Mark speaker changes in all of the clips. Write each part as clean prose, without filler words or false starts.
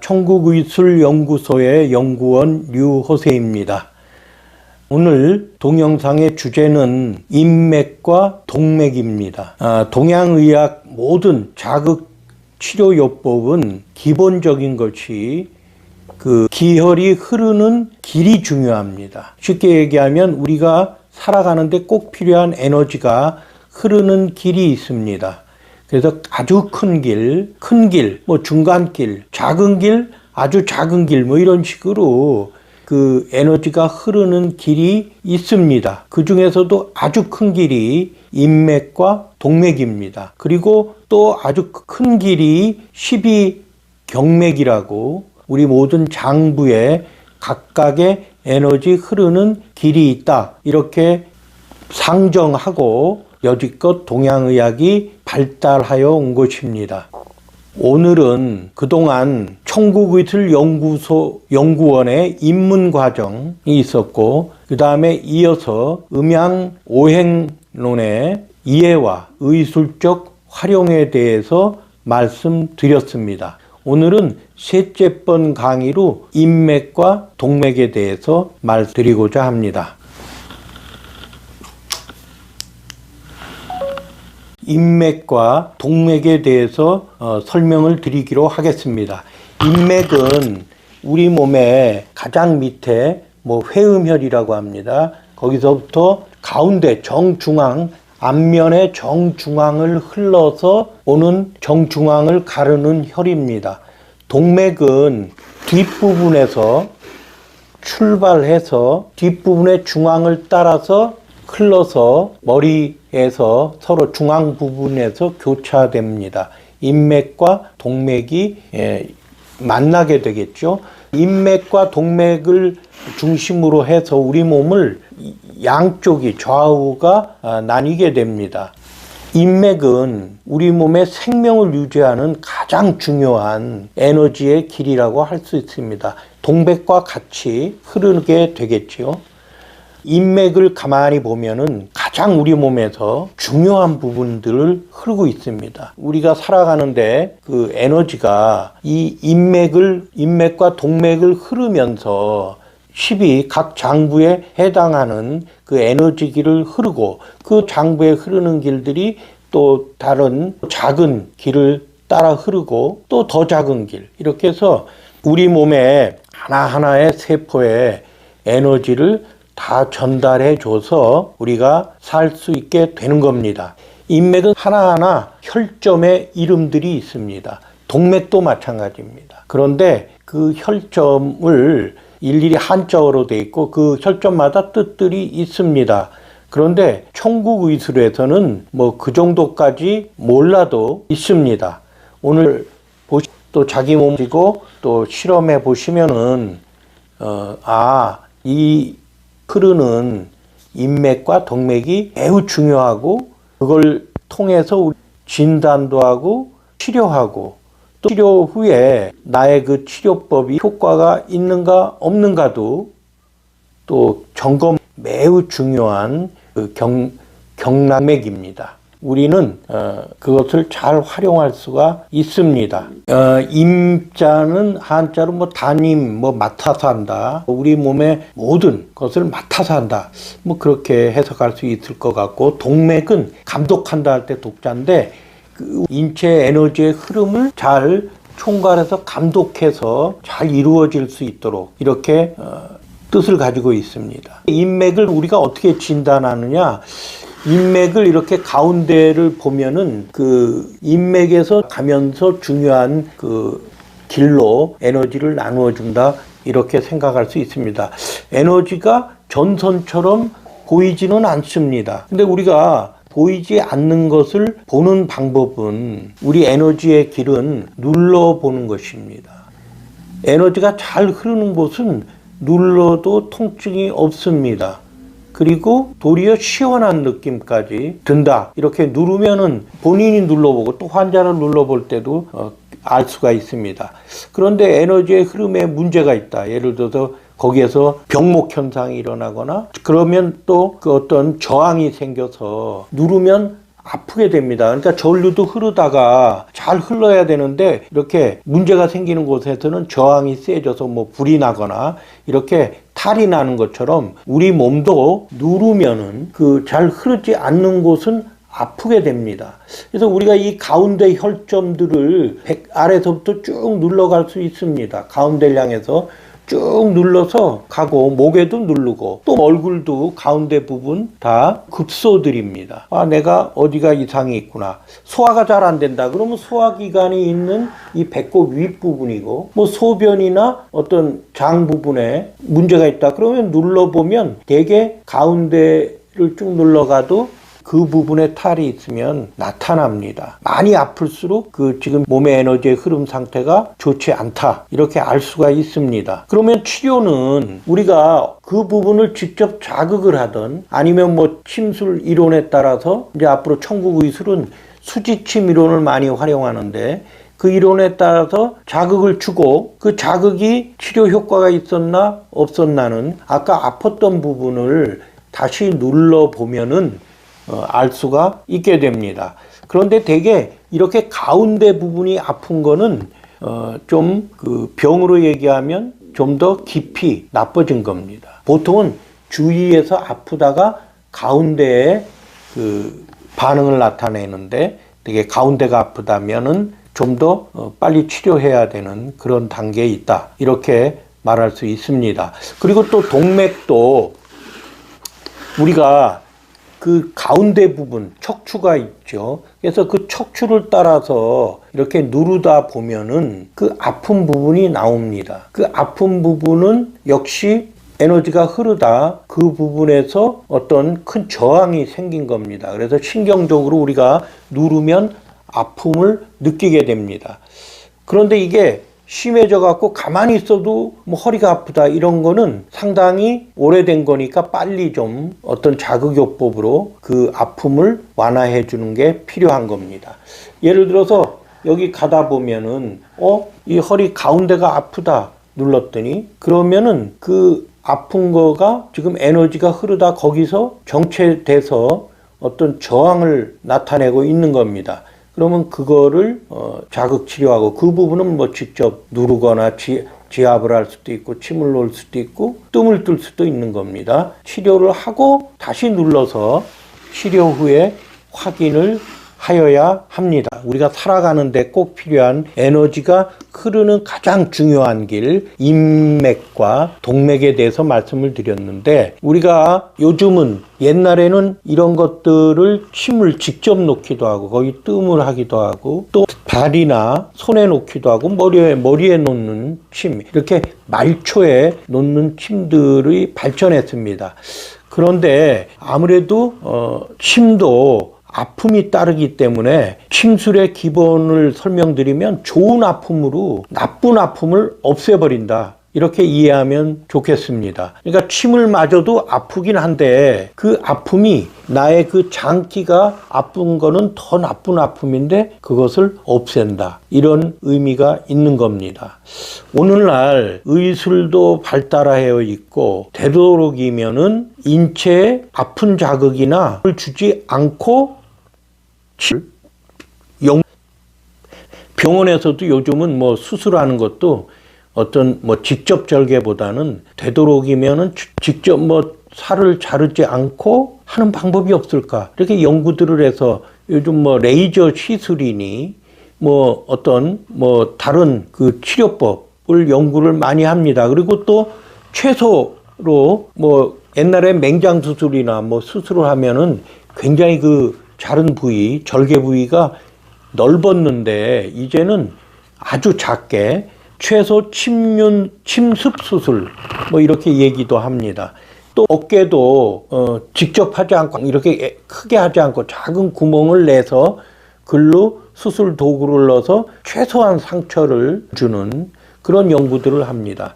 Speaker 1: 천국의술연구소의 연구원 류호세입니다. 오늘 동영상의 주제는 인맥과 동맥입니다. 동양의학 모든 자극 치료요법은 기본적인 것이 기혈이 흐르는 길이 중요합니다. 쉽게 얘기하면 우리가 살아가는데 꼭 필요한 에너지가 흐르는 길이 있습니다. 그래서 아주 큰 길, 중간 길, 작은 길, 아주 작은 길, 이런 식으로 그 에너지가 흐르는 길이 있습니다. 그 중에서도 아주 큰 길이 인맥과 동맥입니다. 그리고 또 아주 큰 길이 12경맥이라고 우리 모든 장부에 각각의 에너지 흐르는 길이 있다. 이렇게 상정하고 여지껏 동양의학이 발달하여 온 것입니다. 오늘은 그동안 천국의술연구소 연구원의 입문과정이 있었고 그 다음에 이어서 음양오행론의 이해와 의술적 활용에 대해서 말씀드렸습니다. 오늘은 셋째 번 강의로 인맥과 동맥에 대해서 말씀드리고자 합니다. 인맥과 동맥에 대해서 설명을 드리기로 하겠습니다. 인맥은 우리 몸의 가장 밑에 회음혈이라고 합니다. 거기서부터 가운데 정중앙, 앞면의 정중앙을 흘러서 오는 정중앙을 가르는 혈입니다. 동맥은 뒷부분에서 출발해서 뒷부분의 중앙을 따라서 흘러서 머리에서 서로 중앙 부분에서 교차됩니다. 인맥과 동맥이 만나게 되겠죠. 인맥과 동맥을 중심으로 해서 우리 몸을 양쪽이 좌우가 나뉘게 됩니다. 인맥은 우리 몸의 생명을 유지하는 가장 중요한 에너지의 길이라고 할 수 있습니다. 동맥과 같이 흐르게 되겠죠. 인맥을 가만히 보면은 가장 우리 몸에서 중요한 부분들을 흐르고 있습니다. 우리가 살아가는데 그 에너지가 이 인맥과 동맥을 흐르면서 12 각 장부에 해당하는 그 에너지길을 흐르고 그 장부에 흐르는 길들이 또 다른 작은 길을 따라 흐르고 또 더 작은 길, 이렇게 해서 우리 몸의 하나하나의 세포에 에너지를 다 전달해 줘서 우리가 살 수 있게 되는 겁니다. 인맥은 하나하나 혈점의 이름들이 있습니다. 동맥도 마찬가지입니다. 그런데 그 혈점을 일일이 한자어로 돼 있고 그 혈점마다 뜻들이 있습니다. 그런데 천국의술에서는 그 정도까지 몰라도 있습니다. 오늘 또 자기 몸 지고 또 실험해 보시면은 이 흐르는 인맥과 동맥이 매우 중요하고 그걸 통해서 진단도 하고 치료하고 또 치료 후에 나의 그 치료법이 효과가 있는가 없는가도 또 점검 매우 중요한 그 경락맥입니다. 우리는 그것을 잘 활용할 수가 있습니다. 임자는 한자로 담임, 맡아서 한다. 우리 몸의 모든 것을 맡아서 한다. 그렇게 해석할 수 있을 것 같고, 동맥은 감독한다 할 때 독자인데 그 인체 에너지의 흐름을 잘 총괄해서 감독해서 잘 이루어질 수 있도록 이렇게 뜻을 가지고 있습니다. 인맥을 우리가 어떻게 진단하느냐? 인맥을 이렇게 가운데를 보면은 그 인맥에서 가면서 중요한 그 길로 에너지를 나누어 준다, 이렇게 생각할 수 있습니다. 에너지가 전선처럼 보이지는 않습니다. 근데 우리가 보이지 않는 것을 보는 방법은 우리 에너지의 길은 눌러보는 것입니다. 에너지가 잘 흐르는 곳은 눌러도 통증이 없습니다. 그리고 도리어 시원한 느낌까지 든다. 이렇게 누르면은 본인이 눌러보고 또 환자를 눌러볼 때도 알 수가 있습니다. 그런데 에너지의 흐름에 문제가 있다. 예를 들어서 거기에서 병목 현상이 일어나거나 그러면 또 그 어떤 저항이 생겨서 누르면 아프게 됩니다. 그러니까 전류도 흐르다가 잘 흘러야 되는데 이렇게 문제가 생기는 곳에서는 저항이 세져서 뭐 불이 나거나 이렇게 탈이 나는 것처럼 우리 몸도 누르면은 그 잘 흐르지 않는 곳은 아프게 됩니다. 그래서 우리가 이 가운데 혈점들을 아래서부터 쭉 눌러갈 수 있습니다. 가운데를 향해서 쭉 눌러서 가고 목에도 누르고 또 얼굴도 가운데 부분 다 급소들입니다. 아, 내가 어디가 이상이 있구나. 소화가 잘 안 된다. 그러면 소화기관이 있는 이 배꼽 윗부분이고 뭐 소변이나 어떤 장 부분에 문제가 있다. 그러면 눌러보면 되게 가운데를 쭉 눌러가도 그 부분에 탈이 있으면 나타납니다. 많이 아플수록 그 지금 몸의 에너지의 흐름 상태가 좋지 않다. 이렇게 알 수가 있습니다. 그러면 치료는 우리가 그 부분을 직접 자극을 하든 아니면 뭐 침술 이론에 따라서 이제 앞으로 천국의술은 수지침 이론을 많이 활용하는데 그 이론에 따라서 자극을 주고 그 자극이 치료 효과가 있었나 없었나는 아까 아팠던 부분을 다시 눌러보면은 알 수가 있게 됩니다. 그런데 대개 이렇게 가운데 부분이 아픈 거는 좀 그 병으로 얘기하면 좀 더 깊이 나빠진 겁니다. 보통은 주위에서 아프다가 가운데에 그 반응을 나타내는데 되게 가운데가 아프다면은 좀 더 빨리 치료해야 되는 그런 단계에 있다. 이렇게 말할 수 있습니다. 그리고 또 동맥도 우리가 그 가운데 부분 척추가 있죠. 그래서 그 척추를 따라서 이렇게 누르다 보면은 그 아픈 부분이 나옵니다. 그 아픈 부분은 역시 에너지가 흐르다 그 부분에서 어떤 큰 저항이 생긴 겁니다. 그래서 신경적으로 우리가 누르면 아픔을 느끼게 됩니다. 그런데 이게 심해져 갖고 가만히 있어도 뭐 허리가 아프다 이런 거는 상당히 오래된 거니까 빨리 좀 어떤 자극요법으로 그 아픔을 완화해 주는 게 필요한 겁니다. 예를 들어서 여기 가다 보면은 이 허리 가운데가 아프다 눌렀더니 그러면은 그 아픈 거가 지금 에너지가 흐르다 거기서 정체돼서 어떤 저항을 나타내고 있는 겁니다. 그러면 그거를 자극 치료하고 그 부분은 뭐 직접 누르거나 지압을 할 수도 있고 침을 놓을 수도 있고 뜸을 뜰 수도 있는 겁니다. 치료를 하고 다시 눌러서 치료 후에 확인을 하여야 합니다. 우리가 살아가는데 꼭 필요한 에너지가 흐르는 가장 중요한 길 인맥과 동맥에 대해서 말씀을 드렸는데 우리가 요즘은 옛날에는 이런 것들을 침을 직접 놓기도 하고 거기 뜸을 하기도 하고 또 발이나 손에 놓기도 하고 머리에 놓는 침 이렇게 말초에 놓는 침들이 발전했습니다. 그런데 아무래도 침도 아픔이 따르기 때문에 침술의 기본을 설명드리면 좋은 아픔으로 나쁜 아픔을 없애버린다. 이렇게 이해하면 좋겠습니다. 그러니까 침을 맞아도 아프긴 한데 그 아픔이 나의 그 장기가 아픈 거는 더 나쁜 아픔인데 그것을 없앤다. 이런 의미가 있는 겁니다. 오늘날 의술도 발달하여 있고 되도록이면은 인체에 아픈 자극이나 주지 않고 병원에서도 요즘은 뭐 수술하는 것도 어떤 뭐 직접 절개보다는 되도록이면은 직접 뭐 살을 자르지 않고 하는 방법이 없을까 이렇게 연구들을 해서 요즘 뭐 레이저 시술이니 뭐 어떤 뭐 다른 그 치료법을 연구를 많이 합니다. 그리고 또 최소로 뭐 옛날에 맹장 수술이나 뭐 수술을 하면은 굉장히 그 자른 부위, 절개 부위가 넓었는데 이제는 아주 작게 최소 침습 수술 뭐 이렇게 얘기도 합니다. 또 어깨도 직접 하지 않고 이렇게 크게 하지 않고 작은 구멍을 내서 글로 수술 도구를 넣어서 최소한 상처를 주는 그런 연구들을 합니다.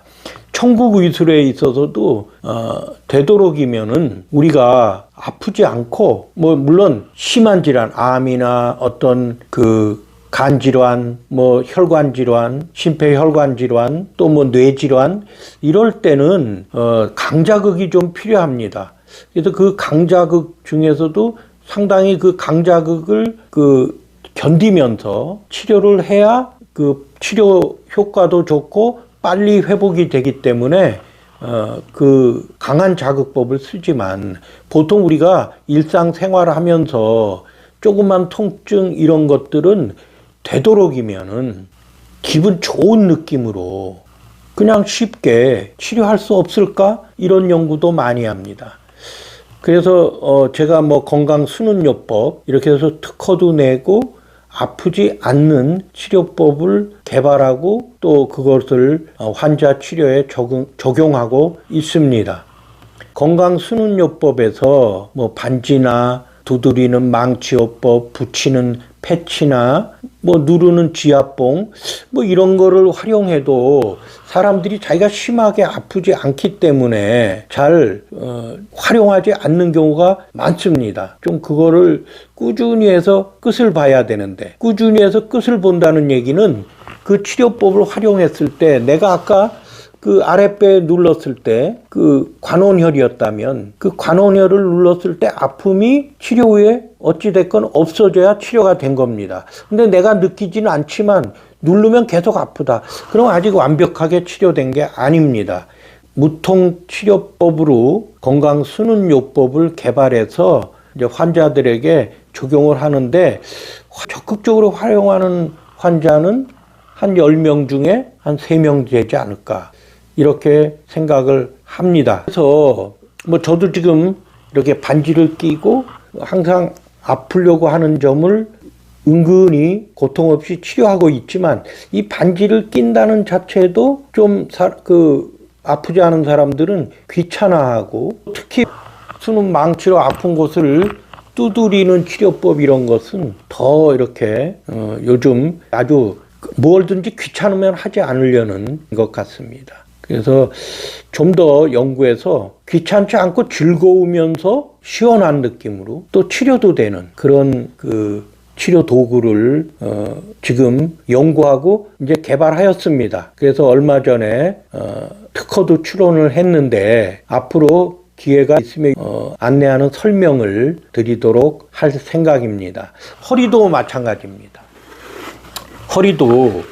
Speaker 1: 천국의술에 있어서도 되도록이면은 우리가 아프지 않고 뭐 물론 심한 질환, 암이나 어떤 그 간질환, 뭐 혈관질환, 심폐혈관질환, 또 뭐 뇌질환 이럴 때는 강자극이 좀 필요합니다. 그래서 그 강자극 중에서도 상당히 그 강자극을 견디면서 치료를 해야 그 치료 효과도 좋고 빨리 회복이 되기 때문에 그 강한 자극법을 쓰지만 보통 우리가 일상생활을 하면서 조그만 통증 이런 것들은 되도록이면은 기분 좋은 느낌으로 그냥 쉽게 치료할 수 없을까? 이런 연구도 많이 합니다. 그래서 제가 뭐 건강수는요법 이렇게 해서 특허도 내고 아프지 않는 치료법을 개발하고 또 그것을 환자 치료에 적용하고 있습니다. 건강수는요법에서 뭐 반지나 두드리는 망치요법, 붙이는 패치나 뭐 누르는 지압봉 뭐 이런 거를 활용해도 사람들이 자기가 심하게 아프지 않기 때문에 잘 활용하지 않는 경우가 많습니다. 좀 그거를 꾸준히 해서 끝을 봐야 되는데 꾸준히 해서 끝을 본다는 얘기는 그 치료법을 활용했을 때 내가 아까 그 아랫배에 눌렀을 때 그 관원혈이었다면 그 관원혈을 눌렀을 때 아픔이 치료 후에 어찌됐건 없어져야 치료가 된 겁니다. 근데 내가 느끼지는 않지만 누르면 계속 아프다. 그럼 아직 완벽하게 치료된 게 아닙니다. 무통치료법으로 건강수는요법을 개발해서 이제 환자들에게 적용을 하는데 적극적으로 활용하는 환자는 한 10명 중에 한 3명 되지 않을까. 이렇게 생각을 합니다. 그래서 뭐 저도 지금 이렇게 반지를 끼고 항상 아프려고 하는 점을 은근히 고통 없이 치료하고 있지만 이 반지를 낀다는 자체도 좀 아프지 않은 사람들은 귀찮아하고 특히 수는 망치로 아픈 곳을 두드리는 치료법 이런 것은 더 이렇게 요즘 아주 뭐든지 귀찮으면 하지 않으려는 것 같습니다. 그래서 좀 더 연구해서 귀찮지 않고 즐거우면서 시원한 느낌으로 또 치료도 되는 그런 그 치료 도구를 지금 연구하고 이제 개발하였습니다. 그래서 얼마 전에 특허도 출원을 했는데 앞으로 기회가 있으면 안내하는 설명을 드리도록 할 생각입니다. 허리도 마찬가지입니다. 허리도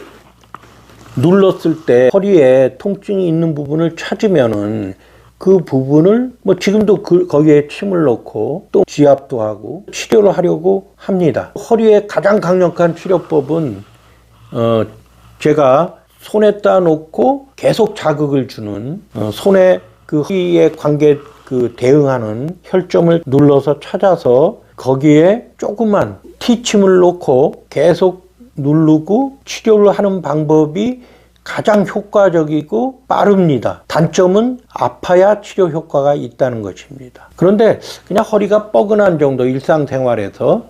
Speaker 1: 눌렀을 때 허리에 통증이 있는 부분을 찾으면은 그 부분을 뭐 지금도 거기에 침을 넣고 또 지압도 하고 치료를 하려고 합니다. 허리에 가장 강력한 치료법은 제가 손에다 놓고 계속 자극을 주는 손에 그 허리에 대응하는 혈점을 눌러서 찾아서 거기에 조그만 티침을 놓고 계속 누르고 치료를 하는 방법이 가장 효과적이고 빠릅니다. 단점은 아파야 치료 효과가 있다는 것입니다. 그런데 그냥 허리가 뻐근한 정도 일상생활에서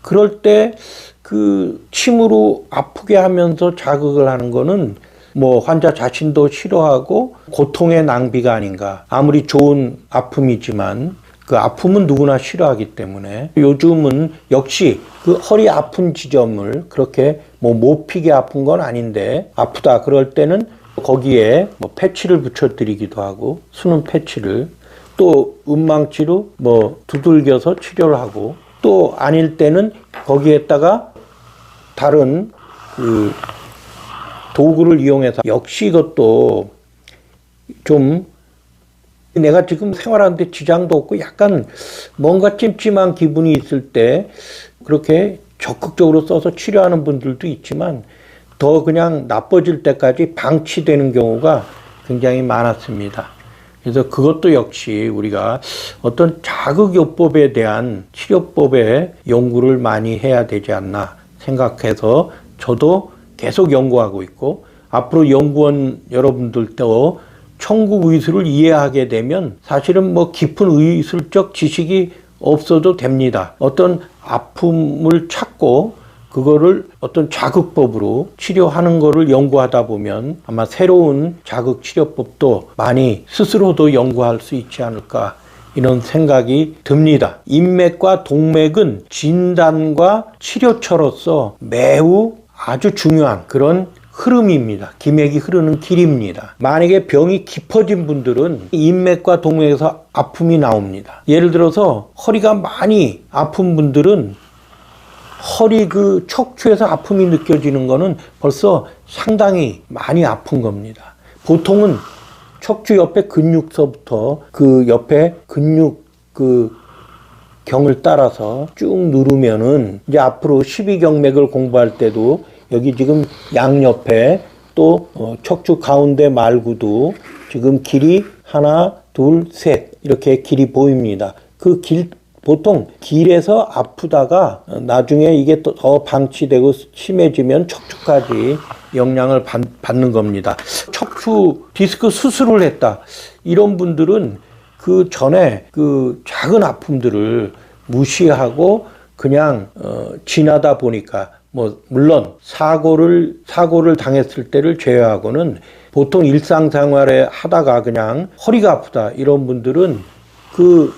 Speaker 1: 그럴 때 그 침으로 아프게 하면서 자극을 하는 거는 뭐 환자 자신도 싫어하고 고통의 낭비가 아닌가. 아무리 좋은 아픔이지만 그 아픔은 누구나 싫어하기 때문에 요즘은 역시 그 허리 아픈 지점을 그렇게 뭐 못 피게 아픈 건 아닌데 아프다 그럴 때는 거기에 뭐 패치를 붙여드리기도 하고 수는 패치를 또 음망치로 뭐 두들겨서 치료를 하고 또 아닐 때는 거기에다가 다른 그 도구를 이용해서 역시 이것도 좀 내가 지금 생활하는데 지장도 없고 약간 뭔가 찜찜한 기분이 있을 때 그렇게 적극적으로 써서 치료하는 분들도 있지만 더 그냥 나빠질 때까지 방치되는 경우가 굉장히 많았습니다. 그래서 그것도 역시 우리가 어떤 자극요법에 대한 치료법에 연구를 많이 해야 되지 않나 생각해서 저도 계속 연구하고 있고 앞으로 연구원 여러분들도 천국의술을 이해하게 되면 사실은 뭐 깊은 의술적 지식이 없어도 됩니다. 어떤 아픔을 찾고 그거를 어떤 자극법으로 치료하는 거를 연구하다 보면 아마 새로운 자극 치료법도 많이 스스로도 연구할 수 있지 않을까 이런 생각이 듭니다. 인맥과 동맥은 진단과 치료처로서 매우 아주 중요한 그런 흐름입니다. 기맥이 흐르는 길입니다. 만약에 병이 깊어진 분들은 인맥과 동맥에서 아픔이 나옵니다. 예를 들어서 허리가 많이 아픈 분들은 허리 그 척추에서 아픔이 느껴지는 거는 벌써 상당히 많이 아픈 겁니다. 보통은 척추 옆에 근육서부터 그 옆에 근육 그 경을 따라서 쭉 누르면은 이제 앞으로 12경맥을 공부할 때도 여기 지금 양옆에 또 척추 가운데 말고도 지금 길이 하나, 둘, 셋 이렇게 길이 보입니다. 그 길 보통 길에서 아프다가 나중에 이게 또 더 방치되고 심해지면 척추까지 영향을 받는 겁니다. 척추 디스크 수술을 했다. 이런 분들은 그 전에 그 작은 아픔들을 무시하고 그냥 지나다 보니까 뭐 물론 사고를 당했을 때를 제외하고는 보통 일상생활에 하다가 그냥 허리가 아프다 이런 분들은 그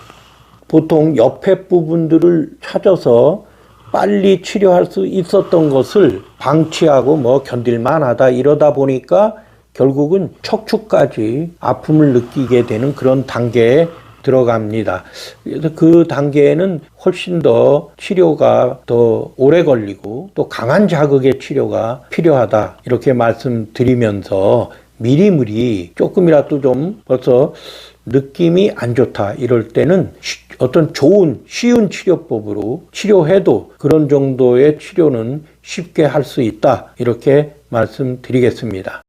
Speaker 1: 보통 옆에 부분들을 찾아서 빨리 치료할 수 있었던 것을 방치하고 뭐 견딜만하다 이러다 보니까 결국은 척추까지 아픔을 느끼게 되는 그런 단계에 들어갑니다. 그래서 그 단계에는 훨씬 더 치료가 더 오래 걸리고 또 강한 자극의 치료가 필요하다 이렇게 말씀드리면서 미리미리 조금이라도 좀 벌써 느낌이 안 좋다 이럴 때는 어떤 좋은 쉬운 치료법으로 치료해도 그런 정도의 치료는 쉽게 할 수 있다 이렇게 말씀드리겠습니다.